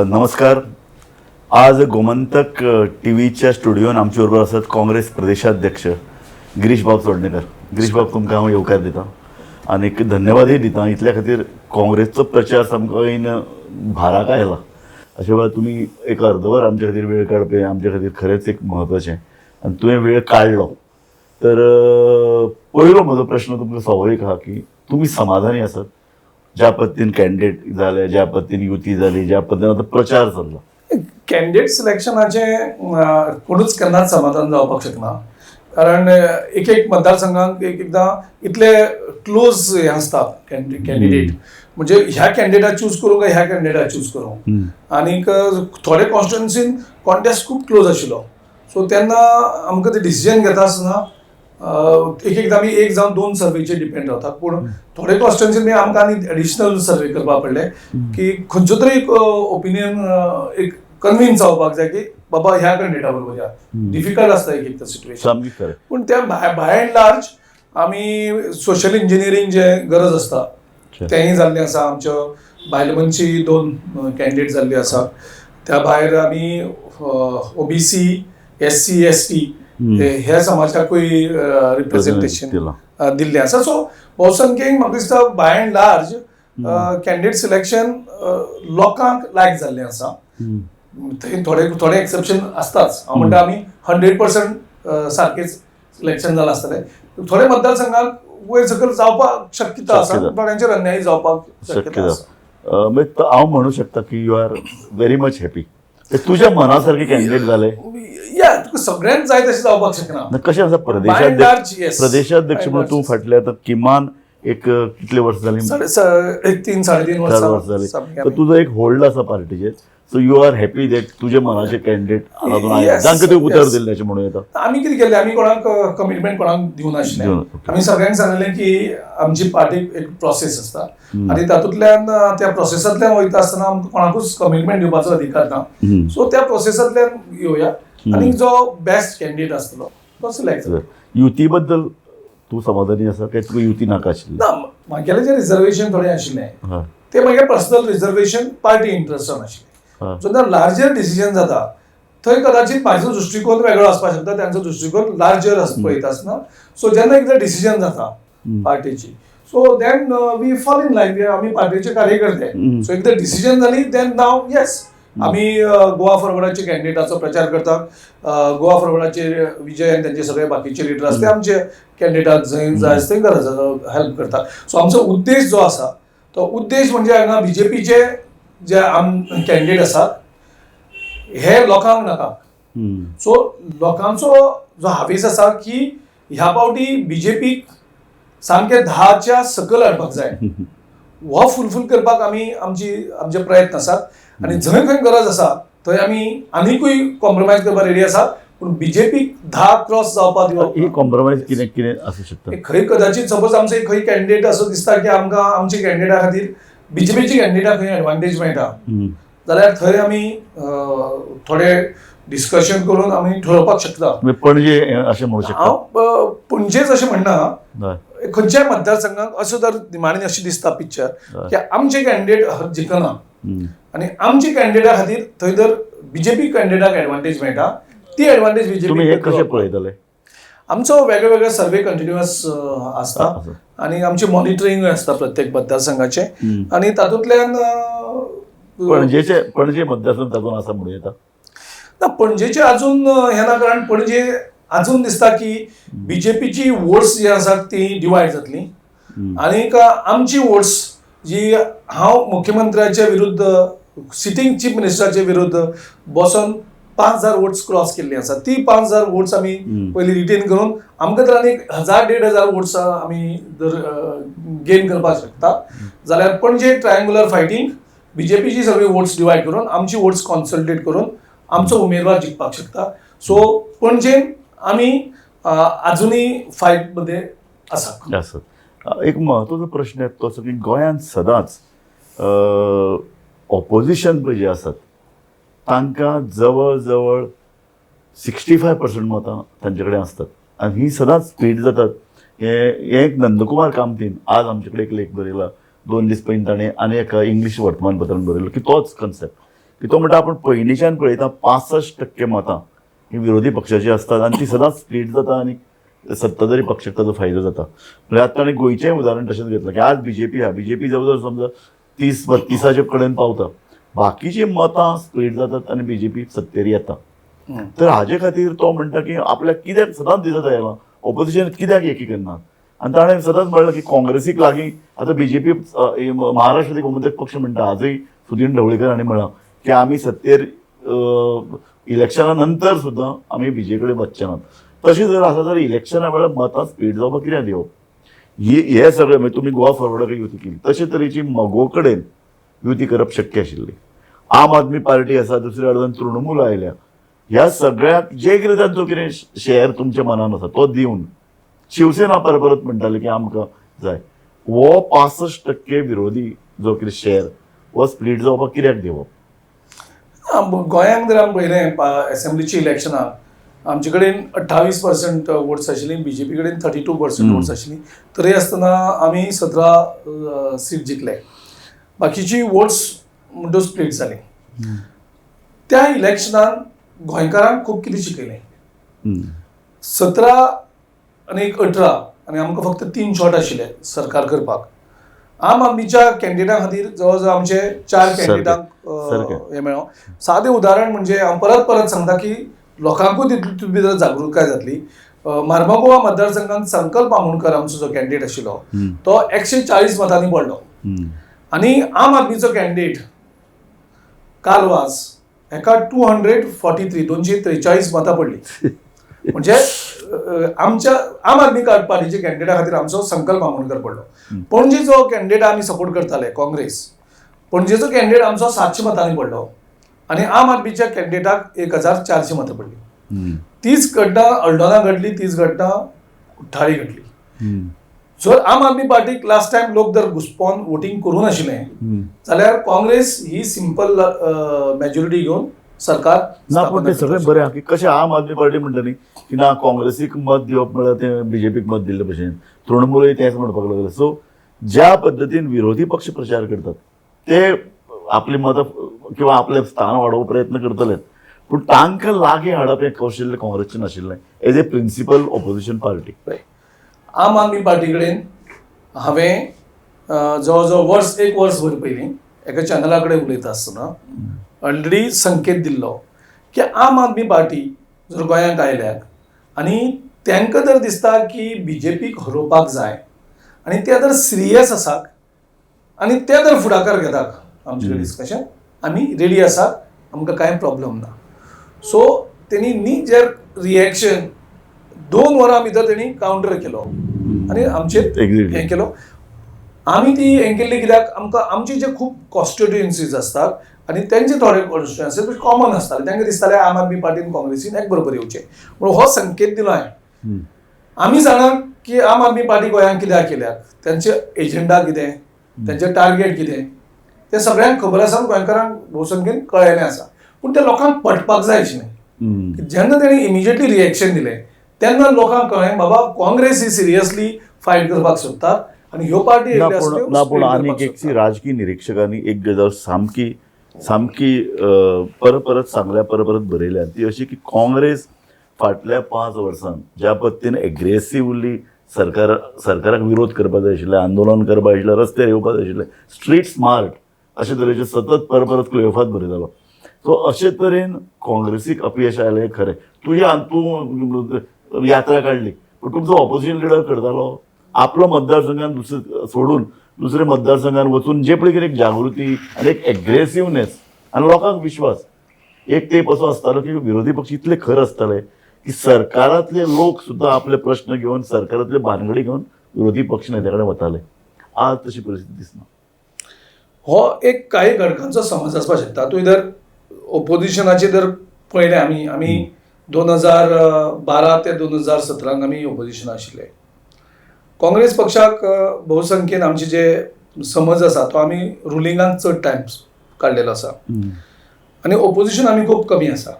नमस्कार. आज गोमंतक टी व्हीच्या स्टुडिओन आमचे बरोबर असतात काँग्रेस प्रदेशाध्यक्ष गिरीश बाब चोडणेकर. गिरीश बाब तुमकां हांव येवकार दिता आनी धन्यवादय दिता इतल्या खातीर. काँग्रेसचो प्रचार सामको भाराक आयला अशे वेळार तुमी एक अर्दवर आमचे खातीर वेळ काडपी आमचे खातीर खरेंच एक म्हत्वाचें आनी तुवें वेळ काडलो. तर पयलो म्हजो प्रश्न तुमकां स्वाभावीक आहा की तुमी समाधानी आसात ज्या पद्दतीन कॅन्डिडेट जाले, ज्या पद्दतीन युती जाली, ज्या पद्दतीन आतां प्रचार चल्ला? कॅन्डिडेट सिलेक्शनाचे कोणूच केन्नाच समाधान जावपाक शकना. कारण एक एक मतदारसंघांक एकदां इतले क्लोज हे आसता कॅन्डिडेट, म्हणजे ह्या कॅन्डिडेटा चूज करूं काय ह्या कॅन्डिडेटा चूज करूं. आनीक थोडे कॉन्स्टिट्युएन्सीन कॉन्टेस्ट खूब क्लोज आशिल्लो. सो तेन्ना आमकां ते डिसिजन घेता आसतना एक एकदां आमी एक जावन दोन सर्वेचेर डिपेंड रावतात. पूण थोडे कॉन्स्टिट्युएन्सीन आमकां आनी एडिशनल सर्वे करपाक पडले की खंयचो तरी एक ओपिनियन एक कन्विन्स जावपाक जाय की बाबा ह्या कॅन्डिडेटा बरोबर या. डिफिकल्ट आसता एक एकदां सिच्युएशन. पूण त्या बाय एंड लार्ज आमी सोशल इंजिनियरींग जे गरज आसता तेंय जाल्लें आसा. आमच्यो बायलमनची दोन कॅन्डिडेट जाल्ली आसा. त्या भायर आमी ओबीसी, SC, ST ह्या समाजाकूय रिप्रेझेंटेशन दिल्लें आसा. सो भोवसंख्येन म्हाका दिसता by and large candidate selection लोकांक लायक जाल्लें आसा. थंय थोडे एक्सेप्शन आसताच. हांव म्हणटा आमी 100% सारकेंच सिलेक्शन जालां आसतलें. थोडे मतदारसंघाक वयर सकयल जावपाक शक्यता आसा, थोड्यांचेर अन्याय जावपाक शक्यता आसा. हांव म्हणू शकता की you are very much happy. तुज्या मना सारके कॅन्डिडेट जाले. तुका सगळ्यांक जाय तशें जावपाक शकना. कशें आसा प्रदेशाध्यक्ष म्हणून तूं फाटल्या आतां किमान एक कितले वर्स जाली? 3-3.5 वर्सां जाली. तर तुजो एक होल्ड आसा पार्टीचेर. So you are happy that तुजे मनाचे कॅन्डिडेट जांकां तुवें उतर दिल्लें अशें म्हणूं येता. आमी कितें केलें, आमी कोणाक कमिटमेंट कोणाक दिवं नाशिल्लें. आमी सगळ्यांक सांगलें की आमची पार्टीक एक प्रोसेस आसता आनी तातूंतल्यान त्या प्रोसेसांतल्यान वयता आसतना आमकां कोणाकूच कमिटमेंट दिवपाचो अधिकार ना. सो त्या प्रोसेसांतल्यान येवया आनी जो बेस्ट कॅन्डिडेट आसतलो तो सिलेक्ट जाता. युती बद्दल तूं समाधानी आसा काय तुका युती नाका आशिल्ली? ना, म्हागेलें जें रिजर्वेशन थोडें आशिल्लें तें म्हागे पर्सनल रिजर्वेशन पार्टी इंट्रस्टान आशिल्लें. जेन्ना लार्जर डिसिजन जाता थंय कदाचित म्हाजो दृश्टिकोन वेगळो आसपाक शकता, तांचो दृश्टिकोन लार्जर पळयता आसतना. सो जेन्ना एकदां डिसिजन जाता पार्टीची, so then we fall in line. आमी पार्टीचे कार्यकर्ते. सो एकदां डिसिजन जाली देन नाव येस आमी गोवा फॉरवर्डाचे कॅन्डिडेटाचो प्रचार करता. गोवा फॉरवर्डाचे विजय आनी तांचे सगळे बाकीचे लिडर आसता आमचे कॅन्डिडेटाक जंय जाय थंय गरज हेल्प करता. सो आमचो उद्देश जो आसा तो उद्देश म्हणजे हांगा BJPचे जे कॅन्डिडेट आसात हे लोकांक नाका. सो लोकांचो जो हावेस आसा की ह्या फावटी BJPक सामके 10च्या सकयल हाडपाक जाय, हो फुलफील करपाक आमी आमचे प्रयत्न आसात. आनी जंय खंय गरज आसा थंय आमी आनिकूय कॉम्प्रोमायज करपाक रेडी आसात. पूण BJPक 10 क्रॉस जावपाक दिवप. ही कॉम्प्रोमायज कितें आसूं शकता? खंय कदाचित सपोज आमचे खंय कॅन्डिडेट असो दिसता की आमकां आमच्या कॅन्डिडेटा खातीर BJPची कॅन्डिडेटा खंय एडवांटेज मेळटा जाल्यार थंय आमी थोडे डिस्कशन करून आमी ठरोवपाक शकता. पणजे अशें म्हणू शकता? हांव पणजेच अशें म्हणना, खंयच्याय मतदारसंघाक असो जर निमाणें अशें दिसता पिक्चर की आमचे कॅन्डिडेट जिखना आनी आमच्या कॅन्डिडेटा खातीर थंय जर BJP कॅन्डिडेटाक एडवांटेज मेळटा ती एडवांटेज BJP. तुमी हे कशें पळयतले? आमचो वेगळे सर्वे कंटिन्युअस आसता आनी आमची मॉनिटरींग आसता प्रत्येक मतदारसंघाचे. आनी तातूंतल्यान पणजे मतदारसंघ तातूंत आसा म्हणूं येता ना. पणजेचे अजून हे ना, कारण पणजे अजून दिसता की BJPची वोट्स जी आसात ती डिवायड जातली आनीक आमची वोट्स जी हांव मुख्यमंत्र्याच्या विरुद्ध सिटींग चीफ मिनिस्टराचे विरुद्ध बसून 5,000 वोट्स क्रॉस केल्ली आसा. ती 5,000 वोट्स आमी पयलीं रिटेन करून आमकां जर आनीक 1,000-1,500 वोट्स आमी जर गेन करपाक शकता जाल्यार पणजे ट्रायंगुलर फायटींग BJPची सगळी वोट्स डिवायड करून आमची वोट्स कॉन्सल्टेट करून आमचो उमेदवार जिखपाक शकता. सो पणजेन आमी अजुनूय फायट मध्ये आसा. एक महत्वाचो प्रश्न येता तो असो की गोंयांत सदांच ऑपोजिशन पळय जे आसात तांकां जवळ जवळ 65% मतां तांचे कडेन आसतात आनी ही सदांच स्पीड जातात. हे एक नंदकुमार कामतीन आज आमचे कडेन एक लेख बरयला 2 दीस पयलीं ताणें आनी एका इंग्लीश वर्तमानपत्रान बरयलो की तोच कन्सेप्ट की तो म्हणटा आपण पयलींच्यान पळयता 65% मतां ही विरोधी पक्षाची असतात आणि ती सदांच स्प्लीट जाता आणि सत्ताधारी पक्षाक ताजो फायदो जाता. म्हणजे आतां ताणें गोंयचेंय उदाहरण तशेंच घेतलां की आज बीजेपी आहा, बीजेपी जवळ जवळ समजा 30-32 कडेन पावता, बाकीची मतां स्प्लीट जातात आणि बीजेपी सत्तेर येता. तर हाजे खातीर तो म्हणटा की आपल्याक कित्याक सदांच दिसत आयलां ऑपोजिशन कित्याक एकी करनात. आणि ताणें सदांच म्हणलां की काँग्रेसीक लागीं आतां बीजेपी महाराष्ट्रातील गोमंतक पक्ष म्हणटा आजूय सुदीन ढवळीकर हांणी म्हळां की आमी सत्तेर इलेक्शना नंतर सुद्दां आमी बीजे कडेन वचचे नात. तशें जर आसा जाल्यार इलेक्शना वेळार मतां स्प्लीट जावपाक कित्याक दिवप. हे सगळें म्हणजे तुमी गोवा फॉरवर्डाक युती केली तशे तरेची मगो कडेन युती करप शक्य आशिल्ली. आम आदमी पार्टी आसा, दुसऱ्या वाटेन तृणमूल आयल्या, ह्या सगळ्याक जे कितें तांचो कितें शेअर तुमच्या मनान आसा तो दिवन शिवसेना परत म्हणटाली की आमकां जाय. हो 65% विरोधी जो कितें शेअर हो स्प्लीट जावपाक कित्याक दिवप. गोंयांत जर आमी पळयलें एसेंब्लीची इलेक्शनां आमचे कडेन 28% वोट्स आशिल्ली, बीजेपी कडेन 32% वोट्स आशिल्ली. तरी आसतना आमी 17 सीट जिखले. बाकीची वोट्स म्हणटो स्प्लीट जाली. त्या इलेक्शनान गोंयकारांक खूब कितें शिकयलें. 17 आनी 18 आनी आमकां फक्त 3 शॉट आशिल्ले सरकार करपाक. आम आदमीच्या कॅन्डिडेटा खातीर जवळ जवळ आमचे 4 कॅन्डिडेटांक हे मेळ्ळो. सादें उदाहरण म्हणजे हांव परत सांगता की लोकांकूय तितून भितर जागृताय जातली. मार्मागोवा मतदारसंघात संकल्प आमोणकर आमचो जो कॅन्डिडेट आशिल्लो तो 140 मतांनी पडलो. आनी आम आदमीचो कॅन्डिडेट कालवास हेका 243 मतां पडली. म्हणजे आमच्या आम आदमी पार्टीच्या कॅन्डिडेटा खातीर आमचो संकल्प आमोणकर पडलो. पणजेचो कॅन्डिडेट आमी सपोर्ट करताले काँग्रेस, पणजेचो कॅन्डिडेट आमचो 700 मतांनी पडलो आनी आम आदमीच्या कॅन्डिडेटाक 1400 मतां पडली. तीच घटना हल्डोना घडली, तीच घटना कुठ्ठाळी घडली. जर आम आदमी पार्टीक लास्ट टायम लोक जर घुस्पोन वोटींग करूं नाशिल्लें जाल्यार काँग्रेस ही सिंपल मेजॉरिटी घेवन सरकार ना. पण ते सगळें बरें आहा की कशें आम आदमी पार्टी म्हणटली की ना काँग्रेसीक मत दिवप म्हळ्यार तें बीजेपीक मत दिल्ले भशेन, तृणमूलय तेंच म्हणपाक लागले. सो ज्या पद्दतीन विरोधी पक्ष प्रचार करतात ते आपली मतां किंवा आपले स्थान वाडोवप प्रयत्न करतलेच, पूण तांकां लागीं हाडप हें कौशल्य काँग्रेसचें नाशिल्लें as a principal opposition party. Aam Aadmi party कडेन हांवें जवळ जवळ 1 वर्स भर पयलीं एका चॅनला कडेन उलयता आसतना ऑलरेडी संकेत दिल्लो की आम आदमी पार्टी जर गोंयांत आयल्यात आनी तांकां जर दिसता की बीजेपीक हरोवपाक जाय आनी ते जर सिरियस आसात आनी ते जर फुडाकार घेतात आमचे कडेन डिस्कशन, आमी रेडी आसात, आमकां कांय प्रॉब्लेम ना. सो तेणी नी जे रिएक्शन 2 वरां भितर तेणी कावंटर केलो आनी आमचेर हें केलो. आमी ती हें केल्ली कित्याक आमकां आमचे जे खूब कॉन्स्टिट्युएन्सीज आसतात आनी तेंचे थोडे कॉन्स्टिट्युएन्सीज कॉमन आसताले, तांकां दिसतालें आम आदमी पार्टीन काँग्रेसीन एक बरोबर येवचें म्हणून हो संकेत दिलो हांवें. आमी सांगक की आम आदमी पार्टी गोंयांत कित्याक केल्याक, तेंचे एजेंडा कितें, तेंचे टार्गेट कितें तें सगळ्यांक खबर आसा, गोंयकारांक भोवसंख्येन कळयलें आसा. पूण तें लोकांक पटपाक जाय आशिल्लें. जेन्ना तेणी इमिजिएटली रिएक्शन दिलें तेन्ना लोकांक कळ्ळें बाबा काँग्रेस ही सिरियसली फायट करपाक सोदता आनी ह्यो पार्टी ना. पूण आनीक एक राजकीय निरीक्षकांनी एक गजाल सामकी परत सांगल्या परत बरयल्या ती अशी की काँग्रेस फाटल्या 5 वर्सांत ज्या पद्दतीन एग्रेसिव्हली सरकाराक विरोध करपाक जाय आशिल्लें, आंदोलन करपाक आशिल्लें, रस्त्यार येवपाक जाय आशिल्लें, स्ट्रीट स्मार्ट अशे तरेचे सतत परत क्लेफात बरयतालो. सो अशे तरेन काँग्रेसीक अपयश आयलें खरें. तूं यात्रा काडली पूण तुमचो ऑपोजिशन लिडर करतालो आपलो मतदारसंघान सोडून दुसरे मतदारसंघान वचून जे पळय कितें जागृती आनी एक एग्रेसिवनेस आनी लोकांक विश्वास. एक तेप असो आसतालो की विरोधी पक्ष इतले खर आसताले की सरकारांतले लोक सुद्दां आपले प्रश्न घेवन सरकारांतले भानगडी घेवन विरोधी पक्ष नेत्या कडेन वताले. आज तशी परिस्थिती दिसना. हो एक काही घटकांचो समज आसपाक शकता. तूं जर ऑपोजिशनाचे जर पळयलें आमी 2012 ते 2017 आमी ऑपोजिशन आशिल्ले. काँग्रेस पक्षाक भोवसंख्येन आमचे जे समज आसा तो आमी रुलिंगान चड टायम्स काडलेलो आसा आनी ऑपोजिशन आमी खूब कमी आसा.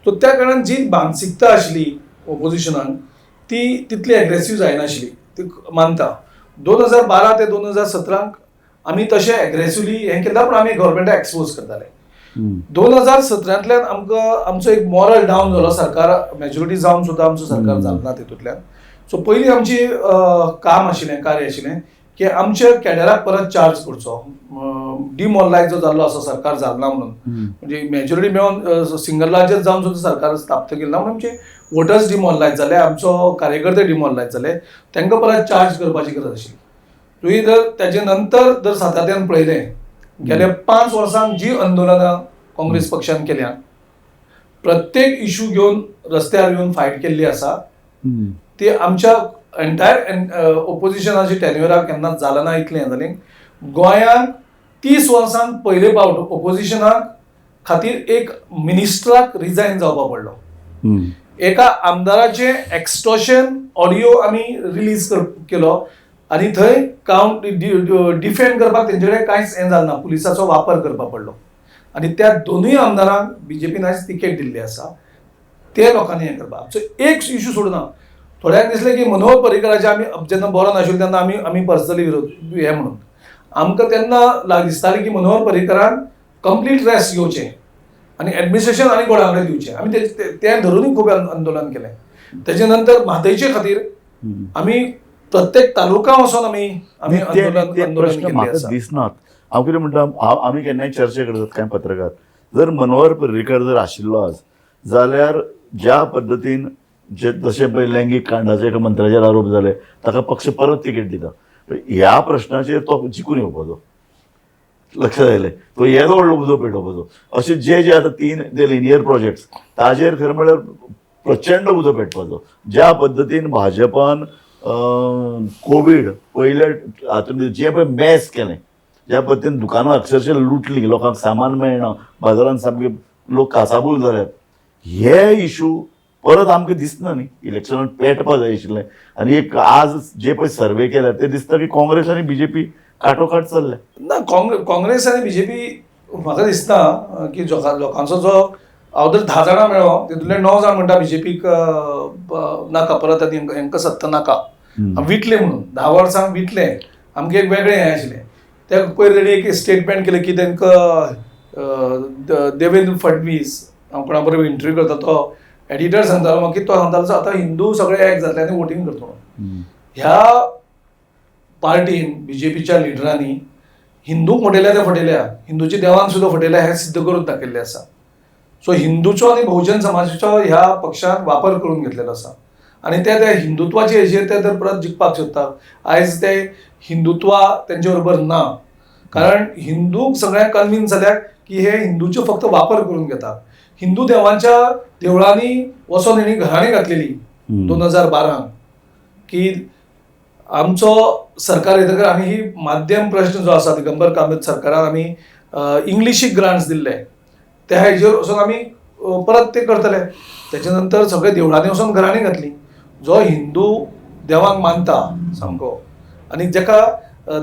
सो त्या कारणान जी मानसिकता आशिल्ली ऑपोजिशनान ती तितली एग्रेसीव जायनाशिल्ली, ती मानता. 2012 ते 2017 आमी तशें एग्रेसिवली हें केला पूण आमी गव्हर्मेंटाक एक्सपोज करताले. 2017 आमकां आमचो एक मॉरल डावन जालो, सरकार मेजॉरिटी जावन सुद्दां आमचो सरकार जालो ना तितूंतल्यान. सो पयलीं आमची काम आशिल्लें, कार्य आशिल्लें की आमच्या कॅडराक परत चार्ज करचो. डिमॉरलायज जो जाल्लो आसा सरकार जालना म्हणून, म्हणजे मेजॉरिटी मेळोन सिंगल लार्जस्ट जावन सुद्दां सरकार स्थापन केलें ना म्हणून आमचे वोटर्स डिमॉरलायज जाले, आमचो कार्यकर्ते डिमॉरलायज जाले, तांकां परत चार्ज करपाची गरज आशिल्ली. तुवें जर तेजे नंतर जर सातत्यान पळयलें, गेल्या 5 वर्सांक जी आंदोलनां काँग्रेस पक्षान केल्या, प्रत्येक इशू घेवन रस्त्यार येवन फायट केल्ली आसा, ती आमच्या एंटायर ओपोजिशनाची टेन्युराक केन्नाच जालां ना. इतलें हें जालें गोंयांत 30 वर्सांक पयले फावट ओपोजिशनाक खातीर एक मिनिस्टराक रिजायन जावपाक पडलो. एका आमदाराचे एक्स्टॉर्शन ऑडियो आमी रिलीज केलो आनी थंय कावंट डिफेंड करपाक तेंचे कडेन कांयच हें जालें ना, पुलिसाचो वापर करपाक पडलो. आनी त्या दोनूय आमदारांक बीजेपीन आयज तिकेट दिल्ली आसा, ते लोकांनी हें करपाक. सो एक इशू सोडना. थोड्यांक दिसलें की मनोहर पर्रीकराचे आमी जेन्ना बरो नाशिल्लो तेन्ना आमी पर्सनली विरोध हें म्हणून, आमकां तेन्ना दिसतालें की मनोहर पर्रीकरान कंप्लीट रेस्ट घेवचें आनी एडमिनिस्ट्रेशन आनी कोणा कडेन दिवचें. आमी तें धरूनय खूब आंदोलन केलें. तेजे नंतर म्हादयचे खातीर आमी प्रत्येक तालुका वचोन आमी आंदोलन केल्लें आसा. दिसनात. हांव कितें म्हणटा, आमी केन्नाय चर्चा करतात कांय पत्रकार, जर मनोहर पर्रीकर जर आशिल्लो आज जाल्यार ज्या पद्दतीन जशे पळय लैंगीक कांडाचे एका मंत्र्याचेर आरोप जाले, ताका पक्ष परत तिकेट दिता. ह्या प्रश्नाचेर तो जिखून येवपाचो, लक्षात आयलें, तो येदो व्हडलो उजो पेटोवपाचो. अशे जे आतां 3 ते लिनियर प्रोजेक्ट्स, ताजेर खरें म्हळ्यार प्रचंड उजो पेटपाचो. ज्या पद्दतीन भाजपान कोवीड पयले हातूंत जे पळय मॅस केलें, ज्या पद्दतीन दुकानां अक्षरशः लुटलीं, लोकांक सामान मेळना, बाजारांत सामके लोक कासाबूल जाल्यात, हे इशू परत आमकां दिसना न्ही. इलेक्शनान पेटपा जाय आशिल्लें. आनी एक आज जे पळय सर्वे केल्यात ते दिसता की काँग्रेस आनी बीजेपी काटोकाट चल्ल्या ना. काँग्रेस आनी बीजेपी म्हाका दिसता की लोकांचो जो हांव जर 10 जाणां मेळ्ळो तितूंतले 9 जाण म्हणटा बीजेपीक नाका, परत आनी हांकां सत्ता नाका, विटले म्हणून. 10 वर्सांक विटले. आमकां एक वेगळें हें आशिल्लें. ते पयर तेणी एक स्टेटमेंट केलें की तांकां देवेंद्र फडणवीस, हांव कोणा बरोबर इंटरव्यू करता, तो एडिटर सांगतालो म्हाका की तो सांगतालो आतां हिंदू सगळे एक जातले आनी वोटींग करतलो म्हणून. ह्या पार्टीन बीजेपीच्या लिडरांनी हिंदूक फटयल्या ते फटयल्या, हिंदूच्या देवांक सुद्दां फटयल्या हें सिद्ध करून दाखयल्लें आसा. सो हिंदूचो आनी बहुजन समाजाचो ह्या पक्षान वापर करून घेतलेलो आसा आनी ते हिंदुत्वाचे हेजेर ते तर परत जिखपाक सोदतात. आयज ते हिंदुत्वा तेंचे बरोबर ना, कारण हिंदूक सगळ्यांक कन्विन्स जाल्यात की हे हिंदूचो फक्त वापर करून घेतात. हिंदू देवांच्या देवळांनी वचोन हेणी घराणी घातलेली 2012 की आमचो सरकार येतकर आमी ही माध्यम प्रश्न जो आसा दिगंबर कामत सरकारान आमी इंग्लिशीक ग्रांट्स दिल्ले, त्या हेजेर वचोन आमी परत ते करतले. तेच्या नंतर सगळे देवळांनी वचोन घराणी घातली. जो हिंदू देवाक मानता सामको आनी जाका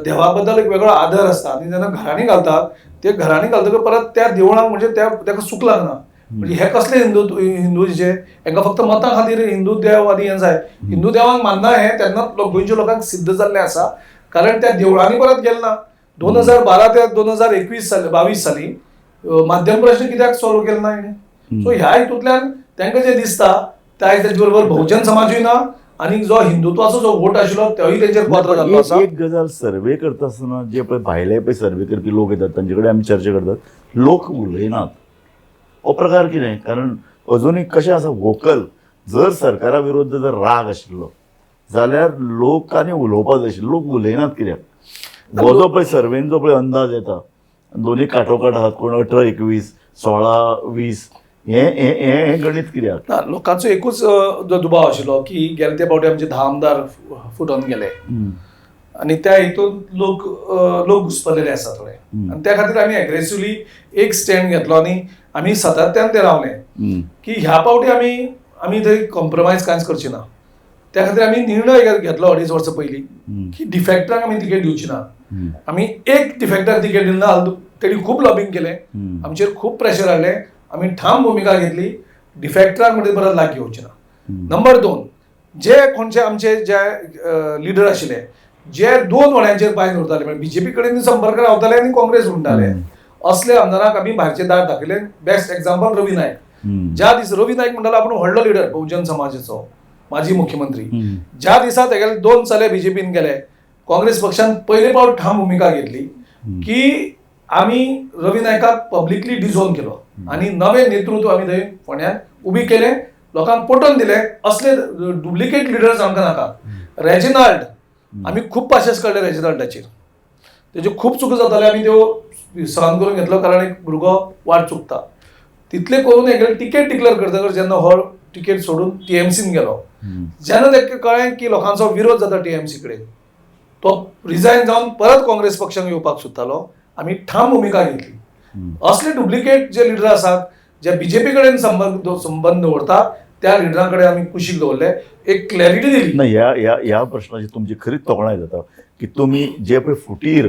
देवा बद्दल एक वेगळो आदर आसता आनी जेन्ना घराणी घालतात ते घराणी घालतकर परत त्या देवळांक म्हणजे ताका सूख लागना. म्हणजे हे कसले हिंदूचे हांकां फक्त मतां खातीर हिंदू देव आनी हें जाय, हिंदू देवाक मानना हें तेन्ना गोंयच्या लोकांक सिद्ध जाल्लें आसा, कारण त्या देवळांनी परत गेले ना. 2012 ते 2022 साली माध्यम प्रश्न कित्याक सॉल्व केलो ना हेणे. सो ह्या हितूंतल्यान तांकां जें दिसता तेजे बरोबर बहुजन समाजूय ना आनी जो हिंदुत्वाचो जो वोट आशिल्लो तोय तेंचेर पात्र जाल्लो आसा. एक गजाल सर्वे करता आसतना जे पळय भायले पळय सर्वे करपी लोक येतात तांचे कडेन आमी चर्चा करतात, लोक उलयनात. हो प्रकार कितें? कारण अजुनूय कशें आसा वोकल, जर सरकारा विरोध जर राग आशिल्लो जाल्यार लोकांनी उलोवपाक जाय आशिल्लें, लोक उलयनात कित्याक? हो जो पळय सर्वेन जो पळय अंदाज येता दोनी काटोकाट आहात, कोण 18-21, 16-20 हे गणित कित्याक? ना, लोकांचो एकूच जो दुबाव आशिल्लो की गेले ते फावटी आमचे 10 आमदार फुटोन गेले आनी त्या हितून लोक घुस्पलेले आसा थोडे आनी त्या खातीर आमी एग्रेसिवली एक स्टँड घेतलो आनी आमी सातत्यान ते रावले की ह्या फावटी आमी थंय कॉम्प्रोमायज कांयच करची ना. त्या खातीर आमी निर्णय घेतलो 2.5 वर्सां पयलीं की डिफेक्टराक आमी तिकेट दिवची ना. आमी एक डिफेक्टाक तिकेट दिना, तेणी खूब लॉबिंग केलें, आमचेर खूब प्रेशर हाडलें, आमी ठाम भुमिका घेतली डिफेक्टराक म्हणजे परत लाग घेवची ना. नंबर 2, जे कोणचे आमचे जे लिडर आशिल्ले जे 2 वड्यांचेर पांय दवरताले, म्हणजे बीजेपी कडेन संपर्क रावताले आनी काँग्रेस म्हणटाले, असले आमदारांक आमी भायरचे दार दाखयले. Best example Ravi Naik. ज्या दीस रवी नायक म्हणटालो आपूण व्हडलो लिडर बहुजन समाजाचो, माजी मुख्यमंत्री. ज्या दिसा तेगेले 2 चले बीजेपीन गेले, काँग्रेस पक्षान पयले फावट ठाम भुमिका घेतली की आमी रवी नायकाक पब्लिकली डिझोन केलो आणि नवे नेतृत्व आमी थंय फोंड्यान उबी केले, लोकांक पटोवन दिले. असले डुप्लिकेट लिडर्स आमकां नाका. रेजिनाल्ड आमी खूब पाशेस काडले रेजिनाल्डाचेर, तेज्यो खूब चुको जाताले, आमी त्यो सहन करून घेतलो कारण एक भुरगो वाट चुकता. तितले करून एक टिकेट डिक्लेअर करतकर जेन्ना हो टिकेट सोडून टीएमसीन गेलो, जेन्ना ताका कळ्ळें की लोकांचो विरोध जाता टीएमसी कडेन, तो रिजायन जावन परत काँग्रेस पक्षाक येवपाक सोदतालो. आमी ठाम भुमिका घेतली. असले डुप्लिकेट जे लिडर आसात, जे बीजेपी कडेन संबंध दवरतात, त्या लिडरां कडेन आमी कुशीक दवरले, एक क्लॅरिटी दिली. नाही, या प्रश्नाची तुमची खरीच तोखणाय जाता की तुम्ही जे पळय फुटीर,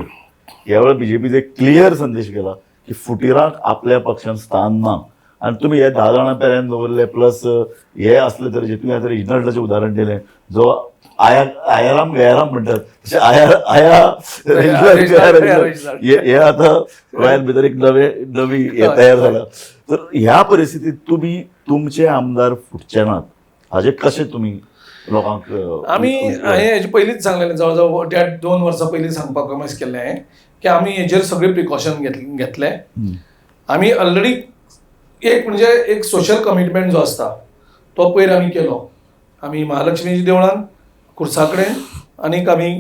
ह्या वेळेला बीजेपीचे क्लियर संदेश केला की फुटीराक आपल्या पक्षान स्थान ना. आणि तुम्ही हे 10 जाणां पेऱ्यान दवरले, प्लस हे असले तरेचे तुम्ही आता रिजनल्डाचें उदाहरण दिलें, जो आयाराम गयाराम म्हणटात तशें हे आता गोंयांत भितर एक नवी हे तयार जाला. तर ह्या परिस्थितीत तुम्ही तुमचे आमदार फुटचे नात हाजे कशें तुम्ही लोकांक आमी हांवें हेजे पयलींच सांगलेलें, जवळ 2 वर्सां पयलीं सांगपाक प्रॉमिस केल्लें हांवें की आमी हेजेर सगळे प्रिकॉशन घेतले. आमी ऑलरेडी एक सोशल कमिटमेंट जो आसता तो पयर आमी केलो. आमी महालक्ष्मीच्या देवळान, खुर्सा कडेन आनीक आमी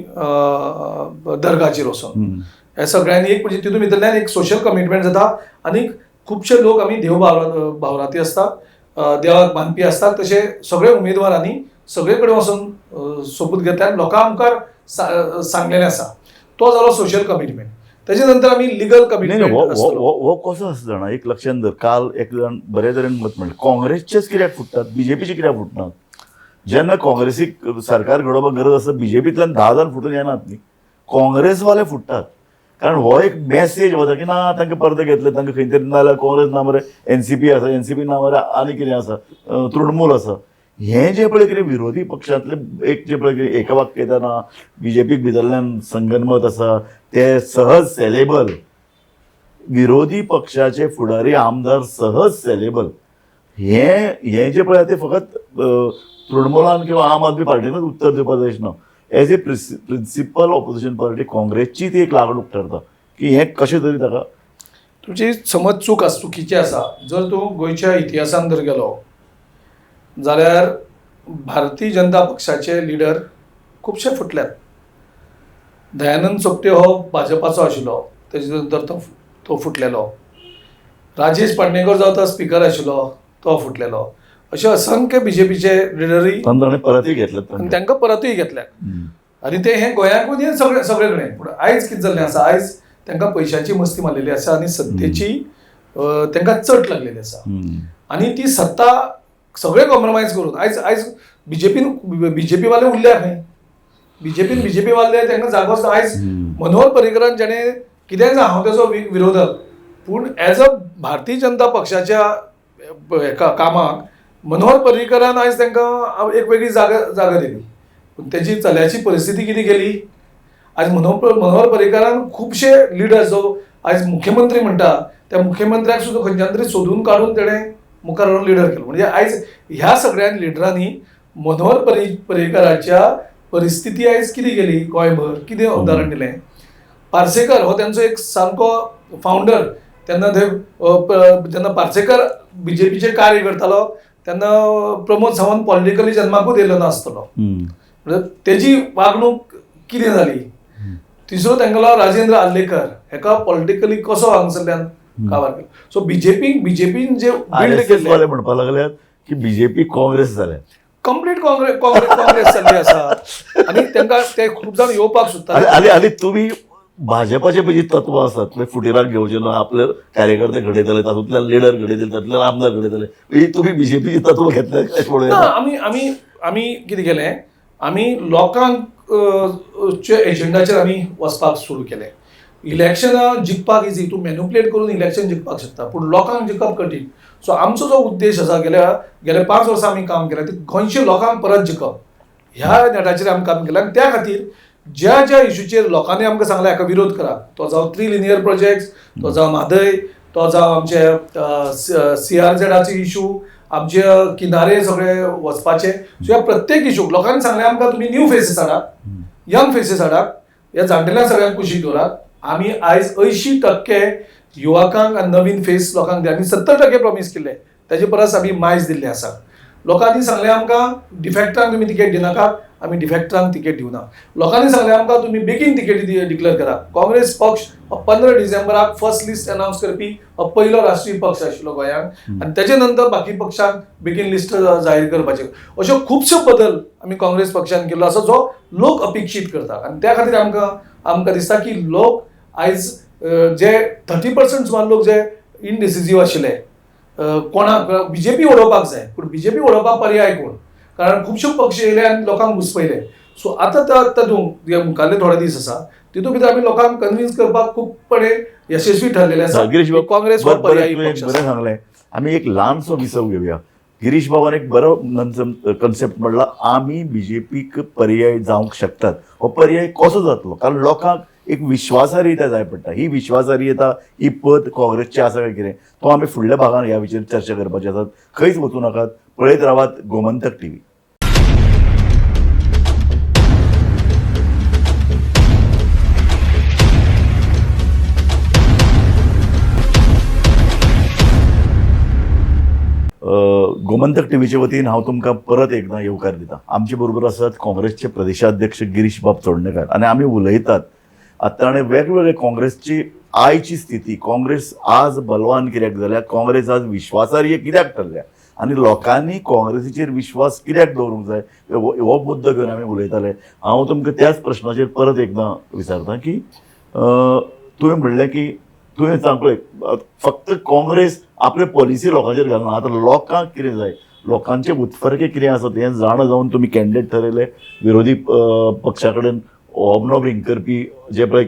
दर्गाचेर वचून हे सगळ्यांनी एक तितून भितरल्यान एक सोशल कमिटमेंट जाता. आनीक खुबशे लोक आमी देव भावराती आसतात, देवाक मानपी आसतात, तशे सगळे उमेदवारांनी सगळे कडेन वचून सोपूत घेतल्यान लोकां मुखार सांगलेलें आसा. तो जालो सोशल कमिटमेंट. तेजे नंतर आमी लिगल कमिटमेंट. हो कसो आसा जाणा, एक लक्षांत धर, काल एक जाण बरे तरेन मत म्हणलें काँग्रेसचेच कित्याक फुटतात, बीजेपीचे कित्याक फुटनात. जेन्ना काँग्रेसीक सरकार घडोवपाक गरज आसा, बीजेपींतल्यान 10 जाण फुटून येनात न्ही, काँग्रेसवाले फुटतात. कारण हो एक मेसेज वता की ना तांकां परते घेतले, तांकां खंय तरी नाल्यार काँग्रेस ना मरे एनसीपी आसा, एनसीपी ना मरे आनी कितें आसा, तृणमूल आसा. हे जे पळय कितें विरोधी पक्षांतले एक जे पळय एका वाक्यता ना, बीजेपीक भितरल्यान संगनमत आसा, ते सहज सेलेबल, विरोधी पक्षाचे फुडारी आमदार सहज सेलेबल. हे जे पळय ते फकत तृणमूलान किंवा आम आदमी पार्टीनूच उत्तर दिवपाक जाय ना. As a principal opposition party काँग्रेसची ती एक लागणूक ठरता की हे कशें तरी ताका. तुमची समज चुकीची आसा. जर तूं गोंयच्या इतिहासान जर गेलो जाल्यार भारतीय जनता पक्षाचे लिडर खुबशे फुटल्यात. दयानंद सोपटे हो भाजपाचो आशिल्लो, तेजे नंतर तो फुटलेलो. राजेश पाटणेकर जावं तो स्पीकर आशिल्लो, तो फुटलेलो. अशे असंख्य बीजेपीचे लिडरी परतूय घेतले आनी तांकां परतूय घेतल्यात. आनी ते हे गोंयाकूय सगळे कडेन. पूण आयज कितें जाल्लें आसा, आयज तांकां पयशांची मस्ती मारलेली आसा आनी सत्तेची तांकां चट लागलेली आसा. आनी ती सत्ता सगळे कॉम्प्रोमायज करून आयज बीजेपी वाले उरले खंय, बीजेपी वाले तांकां जागो आसता. आयज मनोहर पर्रीकरान जेणे कितेंय जावं, हांव तेजो विरोधक, पूण एज अ भारतीय जनता पक्षाच्या हेका कामाक मनोहर पर्रीकरान आयज तांकां एक वेगळी जागा दिली. पूण तेजी चल्याची परिस्थिती कितें गेली. आयज मनोहर पर्रीकरान खुबशे लिडर जो आयज मुख्यमंत्री म्हणटा, त्या मुख्यमंत्र्याक सुद्दां खंयच्यान तरी सोदून काडून तेणें मुखार लिडर केलो. म्हणजे आयज ह्या सगळ्या लिडरांनी मनोहर पर्रीकराच्या परिस्थिती आयज कितें गेली गोंयभर, कितें उदाहरण दिलें. पार्सेकर हो त्यांचो एक सामको फावंडर. तेन्ना थंय जेन्ना पार्सेकर बीजेपीचे कार्य करतालो तेन्ना प्रमोद सावंत पॉलिटिकली जन्माकूच येयल्लो नासतलो. तेजी वागणूक कितें जाली. तिसरो तांगेलो राजेंद्र आर्लेकर, हेका पॉलिटिकली कसो हांगसरल्यान काबार केलो. सो बीजेपीन जे बिल्ड केल्ले म्हणपाक लागल्यात की बीजेपी काँग्रेस जाल्या, कंप्लीट काँग्रेस जाल्ली आसा. आनी तांकां ते खूब जाण येवपाक सोदतात. आनी तुमी भाजपाचे जी तत्व आसात, फुटीराक घेवचे ना, आपले कार्यकर्ते घडयतले, तातूंतल्यान लिडर घडयतले, तातूंतल्यान आमदार घडयतले, तुम्ही बीजेपीची तत्व घेतले अशें म्हणून. आमी कितें केलें, आमी लोकांक एजेंडाचेर आमी वचपाक सुरू केलें. इलेक्शनां जिखपाक इजी, तूं मॅन्युप्युलेट करून इलेक्शन जिखपाक शकता, पूण लोकांक जिखप कठीण. सो आमचो जो उद्देश आसा, गेल्या 5 वर्सां आमी काम केलें, ते गोंयच्या लोकांक परत जिखप, ह्या नेटाचेर आमी काम केलें. आनी त्या खातीर ज्या ज्या इश्यूचेर लोकांनी आमकां सांगला हाका विरोध करा, तो जावं 3 लिनियर प्रोजेक्ट्स, तो जावं म्हादय, तो जावं आमचे CRZचे इश्यू, आमचे किनारे सगळे वचपाचे, सो ह्या प्रत्येक इश्यूक लोकांनी सांगले आमकां तुमी न्यू फेसीस हाडात, यंग फेसीस हाडात, ह्या जाणटेल्या सगळ्यांक कुशीक दवरात. आमी आयज 80% युवकांक आनी नवीन फेस लोकांक दिले. आमी 70% प्रॉमिस केल्ले, तेजे परस आमी मायज दिल्ले आसा. लोकांनी सांगले आमकां डिफेक्टरांक तुमी तिकेट दिनाकात, आमी डिफेक्टरांक तिकेट दिवना. लोकांनी सांगले आमकां तुमी बेगीन तिकेटी डिक्लेअर करा. काँग्रेस पक्ष 15 डिसेंबराक फर्स्ट लिस्ट अनाउन्स करपी हो पयलो राष्ट्रीय पक्ष आशिल्लो गोंयांत, आनी तेजे नंतर बाकी पक्षांक बेगीन लिस्ट जाहीर करपाचे. अश्यो खुबश्यो बदल आमी काँग्रेस पक्षान केल्लो आसा जो लोक अपेक्षीत करता. आनी त्या खातीर आमकां दिसता की लोक आयज जे 30% सुमार लोक जे इनडिसिजीव आशिल्ले, कोणाक बीजेपी वडोवपाक जाय, पूण बीजेपी वडोवपाक पर्याय कोण, कारण खुबशे पक्ष येयले आनी लोकांक घुसपयले. सो आतां तातूंत जे मुखाल्ले थोडे दीस आसा तितूंत भितर आमी लोकांक कन्विन्स करपाक खूबपणे यशस्वी ठरलेले आसा. काँग्रेस हो पर्यायी पक्ष बरें सांगलें. आमी एक ल्हानसो विसव घेवया. गिरीश बाबान एक बरो कन्सेप्ट म्हणला, आमी बीजेपीक पर्याय जावंक शकतात. हो पर्याय कसो जातलो? कारण लोकांक एक विश्वासार्हता जाय पडटा. ही विश्वासार्हता ही पद काँग्रेसची आसा काय कितें, तो आमी फुडल्या भागान ह्या विशयार चर्चा करपाची आसात. खंयच वचूं नाकात, पळयत रावात गोमंतक टीव्ही. गोमंतक टीव्हीच्या वतीन हांव तुमकां परत एकदां येवकार दिता. आमचे बरोबर आसात काँग्रेसचे प्रदेशाध्यक्ष गिरीश बाब चोडणेकार, आनी आमी उलयतात आतां वेगवेगळे काँग्रेसची आयची स्थिती, काँग्रेस आज बलवान कित्याक जाल्या, काँग्रेस आज विश्वासार्ह कित्याक ठरल्या, आनी लोकांनी काँग्रेसीचेर विश्वास कित्याक दवरूंक जाय, हो मुद्दो घेवन आमी उलयताले. हांव तुमकां त्याच प्रश्नाचेर परत एकदां विचारता की तुवें म्हणलें की तुवें सांगलें फक्त काँग्रेस आपले पॉलिसी लोकांचेर घालना, आतां लोकांक कितें जाय, लोकांचे उत्फर्के कितें आसा तें जाण जावन तुमी कॅन्डिडेट ठरयले. विरोधी पक्षा कडेन होबनोबींग करपी जे पळय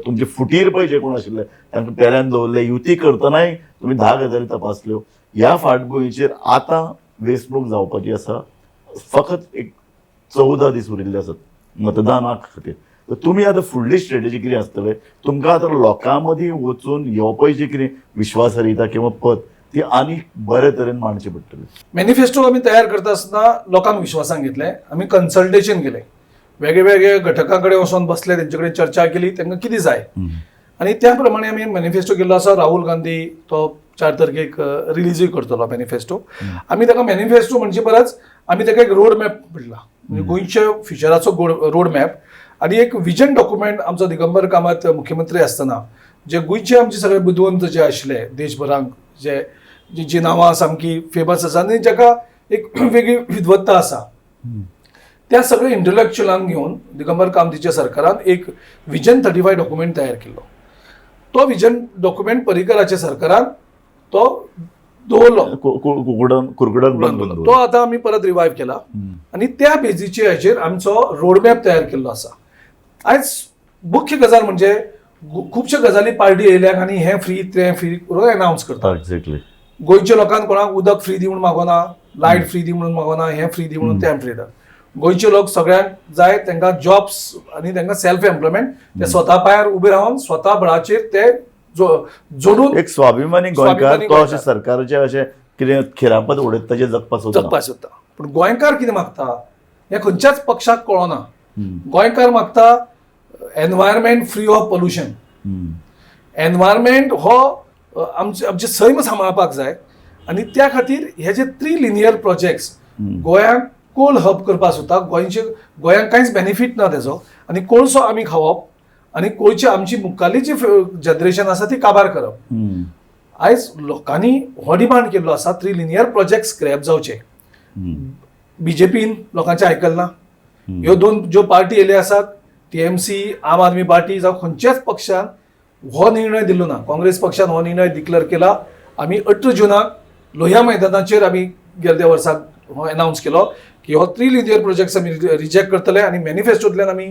तुमचे फुटीर पळय जे कोण आशिल्ले तांकां पेल्यान दवरले. युती करतनाय तुमी 10 गजाली तपासल्यो. ह्या फाटभुंयेचेर आतां वेंचणूक जावपाची आसा. फकत एक 14 दीस उरिल्ले आसात मतदाना खातीर. तुमी आतां फुडली स्ट्रेटेजी कितें आसतले? तुमकां आतां लोकां मदीं वचून येवपय जे कितें विश्वासार्हता किंवा पद ती आनी बरे तरेन मांडची पडटली. मॅनिफेस्टो आमी तयार करता आसतना लोकांक विश्वासान घेतले. आमी कन्सल्टेशन केलें, वेगळे घटकां कडेन वचून बसले, तेंचे कडेन चर्चा केली तांकां कितें जाय, आनी त्या प्रमाणे आमी मॅनिफेस्टो केल्लो आसा. राहुल गांधी तो 4 तारखेक रिलीजूय करतलो मॅनिफेस्टो. आमी ताका मॅनिफेस्टो म्हणजे परस आमी ताका एक रोड मॅप म्हणला, म्हणजे गोंयच्या फ्युचराचो रोड मॅप आनी एक विजन डॉक्युमेंट. आमचो दिगंबर कामत मुख्यमंत्री आसतना जे गोंयचे आमचे सगळे बुदवंत जे आशिल्ले देशभरांक, जी नांवां सामकी फेमस आसा आनी जाका एक वेगळी विद्वत्ता आसा, त्या सगळे इंटलेक्च्युअलांक घेवन दिगंबर कामतीच्या सरकारान एक विजन 35 डॉक्युमेंट तयार केल्लो. तो विजन डॉक्युमेंट पर्रीकराच्या सरकारान तो दवरलो, तो आतां आमी परत रिवायव केला आनी त्या बेजीचे हाचेर आमचो रोडमॅप तयार केल्लो आसा. आयज मुख्य गजाल म्हणजे खुबश्यो गजाली पार्टी येयल्याक आनी हें फ्री तें फ्री करून अनावन्स करता. एक्झॅक्टली. गोंयच्या लोकांक कोणाक उदक फ्री दी म्हणून मागोना, लायट फ्री दी म्हणून मागोना, हें फ्री दी म्हणून तें फ्री दी. गोंयचे लोक सगळ्यांक जाय तांकां जॉब्स आनी तांकां सेल्फ एम्प्लॉयमेंट, ते स्वता पांयार उबे रावन स्वता बळाचेर ते जोडून एक स्वाभिमानी गोंयकार तो अशें सरकाराचे अशें कितें खिरापत उडयता ताचेर जगपाक सोदता. पूण गोंयकार कितें मागता हें खंयच्याच पक्षाक कळना. गोंयकार मागता environment free of pollution. Environment हो आमचे सैम सांबाळपाक जाय आनी त्या खातीर हे जे 3 लिनियर प्रोजेक्ट्स गोंयांक कोल हब करपाक सोदता. गोंयांक कांयच बेनिफीट ना तेजो, आनी कोळसो आमी खावप आनी कोळची आमची मुखाल्ली जी जनरेशन आसा ती काबार करप. आयज लोकांनी हो डिमांड केल्लो आसा 3 लिनियर प्रोजेक्ट स्क्रॅप जावचे. बीजेपीन लोकांचें आयकलना. ह्यो 2 ज्यो पार्टी येयल्यो आसात, TMC, आम आदमी पार्टी जावं खंयच्याच पक्षान हो निर्णय दिल्लो ना. काँग्रेस पक्षान हो निर्णय डिक्लेअर केला. आमी 18 जुनाक लोहिया मैदानाचेर आमी गेल्या वर्साक हो अनाउन्स केलो की हो 3 लिनियर प्रोजेक्ट्स आमी रिजेक्ट करतले आनी मॅनिफेस्टोंतल्यान आमी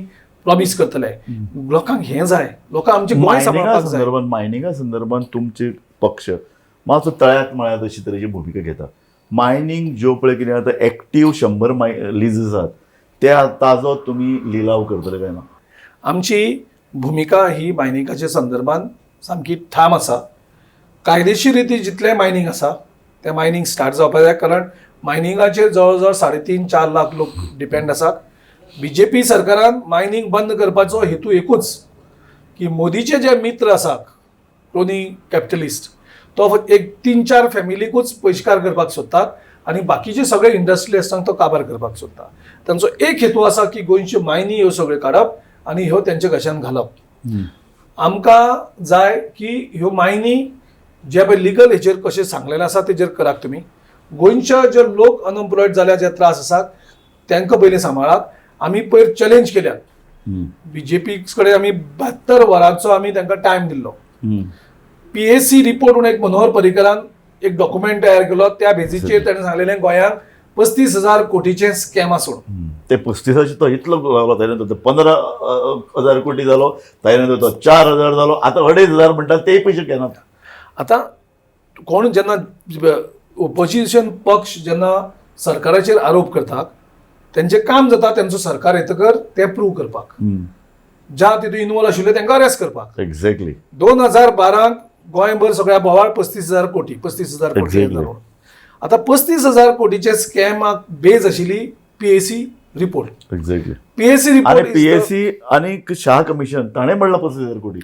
प्रॉमिस करतले. लोकांक हें जाय, लोकांक आमचे गोंय सांबाळपाक जाय. मायनिंगा संदर्भात तुमचे पक्ष मातसो तळ्यात मळ्यात अशी तरेची भुमिका घेता. मायनिंग ज्यो पळय कितें आतां एक्टीव 100 लीज आसात त्या ताजो तुमी लिलाव करतले काय ना? आमची भुमिका ही मायनिंगाच्या संदर्भात सामकी ठाम आसा. कायदेशीर रिती जितले मायनिंग आसा ते मायनिंग स्टार्ट जावपाक जाय, कारण मायनिंगाचेर जवळ जवळ 3.5-4 लाख लोक डिपेंड आसात. BJP सरकारान मायनिंग बंद करपाचो हेतू एकूच की मोदीचे जे मित्र आसात क्रोनी कॅपिटलिस्ट तो फक्त एक 3-4 फॅमिलीकूच पयशेकार करपाक सोदतात आनी बाकीचे सगळे इंडस्ट्रियलिस्टांक तो काबार करपाक सोदता. तांचो एक हेतू आसा की गोंयच्यो मायनी ह्यो सगळ्यो काडप आनी ह्यो तेंच्या घशान घालप. आमकां जाय की ह्यो मायनी जे पळय लिगल हेचेर कशें सांगलेलें आसा तेजेर करात तुमी. गोंयचे जे लोक अनएम्प्लॉयड जाल्या जे त्रास आसात तांकां पयलीं सांबाळात. आमी पयर चॅलेंज केल्यात. BJP कडेन आमी 72 वरांचो आमी तांकां टायम दिल्लो. PAC रिपोर्ट म्हणून एक मनोहर पर्रीकरान एक डॉक्युमेंट तयार केलो. त्या बेजीचेर ताणें सांगलेलें गोंयांत 35,000 कोटीचे स्कॅम आसून ते 35 तो इतलो ताणें तो 15,000 कोटी जालो, ताणें तो 4,000 जालो, आतां 2,500 म्हणटा ते पयशे घेनात. आतां कोण जेन्ना ओपोजिशन पक्ष जेन्ना सरकाराचेर आरोप करतात तेंचें काम जाता तेंचो सरकार येतकर ते प्रूव करपाक, ज्या तितून इन्वॉल्व आशिल्ले तांकां अरेस्ट करपाक. एक्झॅक्टली 2012 गोंयभर सगळ्या बोवाळ 35,000 कोटी 35,000 कोटी Exactly. आतां 35,000 कोटीचे स्कॅमाक बेज आशिल्ली PAC रिपोर्ट. एक्झॅक्टली PAC आणि रिपोर्ट PAC आणि शाह कमिशन ताणें म्हणला 35,000 कोटी.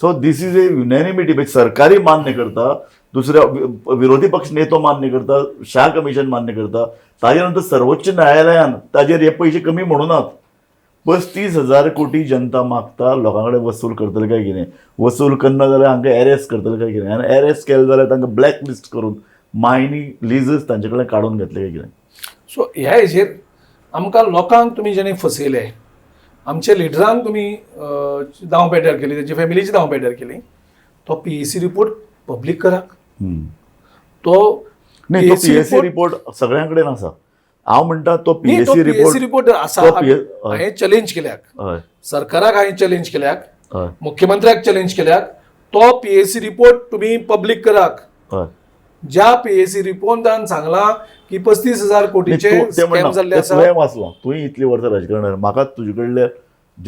So this is a unanimity. सरकारी मान्य करता, दुसऱ्या विरोधी पक्ष नेतो मान्य करता, शाह कमिशन मान्य करता, ताजे नंतर सर्वोच्च न्यायालयान ताजेर हे पयशे कमी म्हणूनात. 35,000 कोटी जनता मागता, लोकांकडे वसूल करतले काय कितें, वसूल करना जाल्यार हांकां एरेस्ट करतले काय कितें, आनी एरेस्ट केले जाल्यार तांकां ब्लॅक लिस्ट करून मायनी लिजस तांचे कडेन काडून घेतले काय कितें. सो ह्या हेजेर आमकां लोकांक तुमी जेणे फसयले, आमचे लिडरांक तुमी दाव पेड्यार केली, तेंचे फॅमिलीची दाव पेड्यार केली, तो PAC रिपोर्ट पब्लीक कराक. तो नाही, तो PAC रिपोर्ट सगळ्यां कडेन आसा. हांव म्हणटा तो PAC रिपोर्ट आसा. हांवें चॅलेंज केल्याक, हय सरकाराक हांवें चॅलेंज केल्याक, हय मुख्यमंत्र्याक चॅलेंज केल्याक, तो PAC रिपोर्ट तुमी पब्लीक कराक. हय ज्या PAC रिपोर्टान सांगला की 35,000 कोटीचे स्कॅम जाल्ले आसा. तुवें वाचलां, तुवें इतली वर्सां राजकारणान, म्हाका तुजे कडले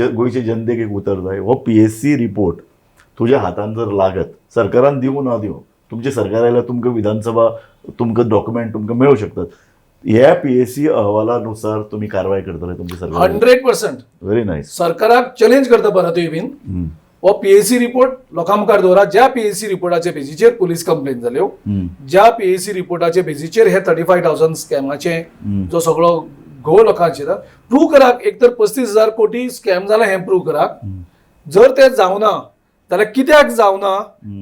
गोंयचे जनतेक एक उतर जाय. हो PAC रिपोर्ट तुज्या हातान जर लागत, सरकारान दिवं ना दिवं, तुमचे सरकार आयल्यार तुमकां विधानसभा तुमकां डॉक्युमेंट तुमकां मेळूं शकतात. ह्या PAC अहवालानुसार तुम्ही कारवाई करतले तुमचे सरकार. 100% व्हेरी नाईस. सरकाराक चॅलेंज करता परत बीन हो PAC रिपोर्ट लोकां मुखार दवरा. ज्या PAC रिपोर्टाचे बेजीचेर पुलीस कंप्लेन जाल्यो, ज्या PAC रिपोर्टाचे बेजीचेर हे 35,000 स्कॅमाचे जो सगळो घोळ लोकांचेर प्रूव्ह कराक. एक तर 35,000 कोटी स्कॅम जाला हें प्रूव्ह कराक. जर ते जावना जाल्यार कित्याक जावना